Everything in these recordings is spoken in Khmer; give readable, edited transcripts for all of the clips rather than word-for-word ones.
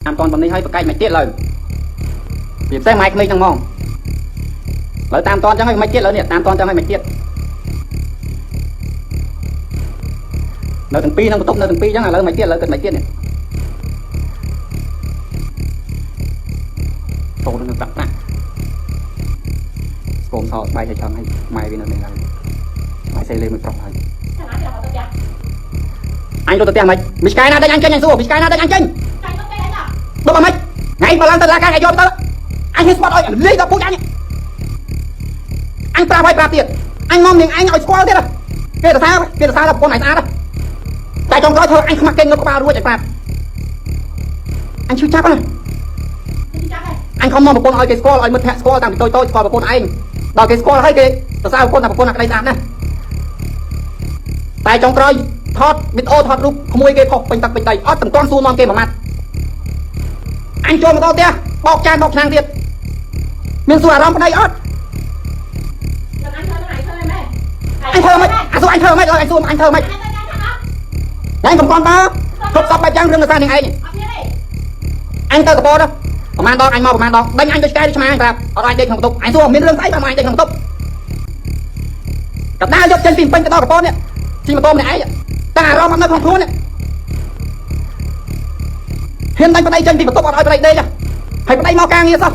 តាមតនប៉ុណ្នេះហើយប្រកែកមិនទៀតលើវាផ្សេងម៉ៃក្មេងហ្នឹងហ្មងលើតាមតនចឹងហើយមិនទៀតលើនេះតាមតនចឹងហើយមិនទៀតនៅទាំងពីរហ្នឹងបន្ទប់នៅទាំងពីរចឹងឥឡូវមិនទៀតលើគិតមិនទៀតនេះតូននឹងដាក់ស្គមសោស្បែកឲ្យឆឹងឲ្យម៉ែវានៅនេះហើយម៉ែសេលេមួយប្រុសហើយអញទៅផ្ទះមិនមីឆ្កែណាដេញអញចេញអញសួរមីឆ្កែណាដេញអញចេញដល់មកមិនថ្ងៃបើឡើងទៅឡាការឲ្យយកទៅអញហ៊ានស្បត់ឲ្យលេងដល់ពូជអញប្រាប់ឲ្យប្រាប់ទៀតអញមកនាងអញឲ្យស្គាល់ទៀតគេទៅថាដល់ប្រពន្ធឯងស្អាតតែចុងក្រោយធ្វើអញខ្មាស់គេងនៅក្បាលរួចឲ្យប្រាប់អញឈឺចាប់ណាអញខំមកប្រពន្ធឲ្យគេស្គាល់ឲ្យមិត្តភក្តិស្គាល់តាំងពីតូចស្គាល់ប្រពន្ធឯងដល់គេស្គាល់ហើយគេទៅសារប្រពន្ធថាប្រពន្ធអាក្តីស្អាតណាស់តែចុងក្រោយថតវីដេអូថតរូបក្មួយគេផុសពេញទឹកពេញដីអត់ទាំងទាន់សួរនាំគេមួយម៉ាត់អញចូលមកដល់ផ្ទះបោកចានបោកឆ្នាំងទៀតមានសួរអារម្មណ៍ប្តីអត់អញធ្វើមិនអាសួរអញធ្វើមិនអញសួរអញធ្វើមិនញ៉ៃកំប៉ុនបើគ្រប់សពបែបយ៉ាងរឿងភាសានឹងឯងអញទៅកបោទៅប្រហែលដងអញមកប្រហែលដងដេញអញទៅឆ្កែទៅឆ្មាអញប្រាប់អត់ឲ្យដេកក្នុងបន្ទប់អញសួរមានរឿងស្អីបានមកអញដេកក្នុងបន្ទប់កណ្ដាលយកចេញពីពេញទៅដល់កបោនេះជិះម៉ូតូម្នាក់ឯងតែអារម្មណ៍អត់នៅក្នុងខ្លួននេះហ៊ានដាច់ប្តីចេញពីបន្ទប់អត់ឲ្យប្តីដេកហើយប្តីមកការងារសោះ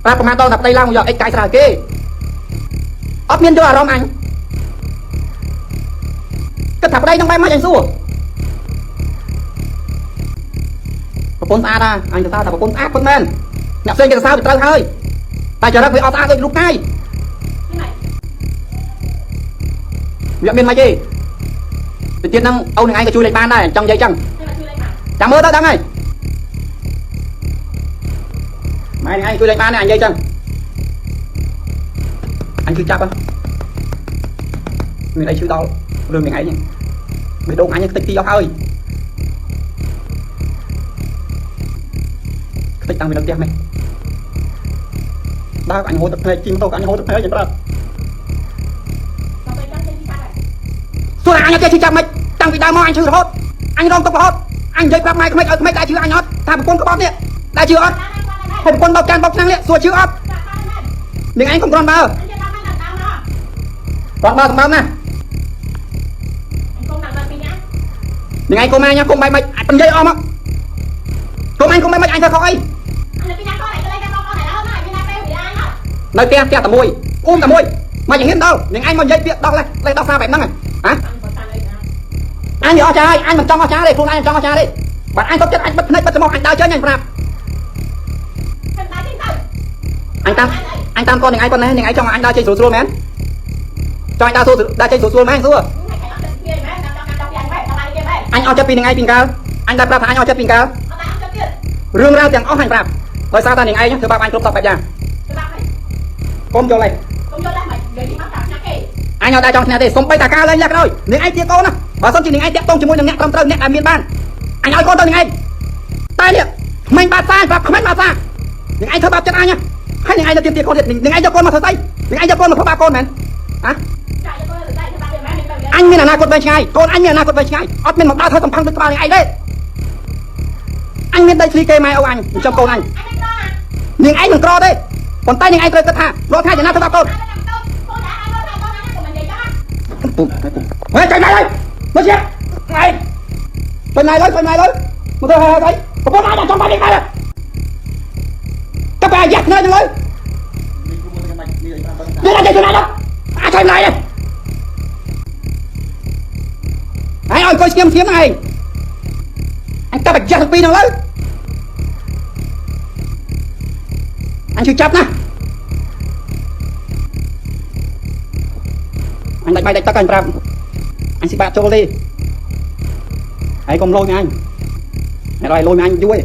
ប្រាប់ប្រហែលដងតែប្តីឡើងមកយកអិចកាយស្រាវគេអត់មានយកអារម្មណ៍អញគិតថាប្តីនឹងបែបម៉េចអញសួរប្រពន្ធស្អាតអញទៅថាប្រពន្ធស្អាតប៉ុណ្ណែនអ្នកផ្សេងគេទៅសើទៅត្រូវហើយតែចរិតវាអត់ស្អាតដូចរូបកាយវាមានមិនទេទៅទៀតហ្នឹងអូននឹងឯងក៏ជួយលេខបានដែរចង់និយាយចឹងចាំមើលទៅដឹងហើយម៉ែនឹងឯងជួយលេខបានដែរអញនិយាយចឹងអញជួយចាប់មានអីជួយដល់រឿងនឹងឯងបេះដូងអញខ្ទេចទីអស់ហើយខ្ទេចតាំងពីនៅផ្ទះនេះដើរអញហូរទឹកភ្នែកជិះម៉ូតូអញហូរទឹកភ្នែកអញប្រាប់សួរអញអត់ចេះជិះចាប់មិនតាំងពីដើមមកអញឈឺរហូតអញរងទុក្ខរហូតអញនិយាយប្រាប់ម៉ែក្មេកឲ្យក្មេកតែជឿអញអត់ថាប្រពន្ធក្បត់នេះតែជឿអត់ហើយប្រពន្ធបោកចានបោកឆ្នាំងនេះសួរជឿអត់នាងឯងកុំគ្រាន់បើគាត់បើសម្បើមណានាងឯងកុំអញកុំបែបមិនបញ្ញ័យអស់មកកុំអញកុំបែបមិនអញធ្វើខុសអីនៅផ្ទះតែមួយអ៊ុំតែមួយមកយ៉ាងហ៊ានដល់នាងឯងមកនិយាយពាក្យដល់លេខដល់សារបែបហ្នឹងហ៎អញអស់ចាហើយអញមិនចង់អស់ចាទេខ្លួនឯងមិនចង់អស់ចាទេបាត់អញទុកចិត្តអញបិទភ្នែកបិទច្រមុះអញដើរចេញអញប្រាប់អញតាមគាត់នាងឯងប៉ុណ្ណេះនាងឯងចង់អញដើរចេញស្រួលមែនចង់អញដើរចេញស្រួលមែនសួរអញអស់ចិត្តពីនាងឯងពីកាលអញដើរប្រាប់ថាអញអស់ចិត្តពីកាលរឿងរ៉ាវទាំងអស់អញប្រាប់ដោយសារតែនាងឯងធ្វើបាបអញគ្រប់សពបែបយ៉ាងកុំយល់ទេអញអត់ដែរចង់ឈ្នះទេសុំបីតាការលេងយ៉ាក់ក្រោយនាងឯងជាកូនណាបើសិនជានាងឯងតាក់ទងជាមួយនឹងអ្នកត្រឹមត្រូវអ្នកដែលមានបានអញឲ្យកូនទៅនាងឯងតែនេះក្មេងបាត់សាប្រាប់ក្មេងបាត់សានាងឯងធ្វើបាបចិត្តអញហើយនាងឯងទៅទាកូនទៀតនាងឯងយកកូនមកធ្វើស្អីនាងឯងយកកូនមកធ្វើបាបកូនមែនអញមានអនាគតវែងឆ្ងាយកូនអញមានអនាគតវែងឆ្ងាយអត់មានមកដើរធ្វើសំផឹងដូចក្បាលនាងឯងទេអញមានដីធ្លីគេម៉ែអូអញចំកូនអញនាងឯងមិនក្រទេប៉ុន្តែនាងឯងត្រូវគិតថារាល់ថ្ងៃចំណាធ្វើបាបកូនពុំហេchạy này đây nó chết này bên này lên mà tôi hơi thấy có ai đang trong bài điện này à các bạn giặt nơi lên đây là gì này đâu ai xem này ai ơi coi kiếm này anh ta bạch giặt pin nào lên anh chưa chấp nè anh đánh bay đánh tắc anh Pram anh xin bạn cho đi hãy cùng lôi với anh mẹ đòi lôi với anh vui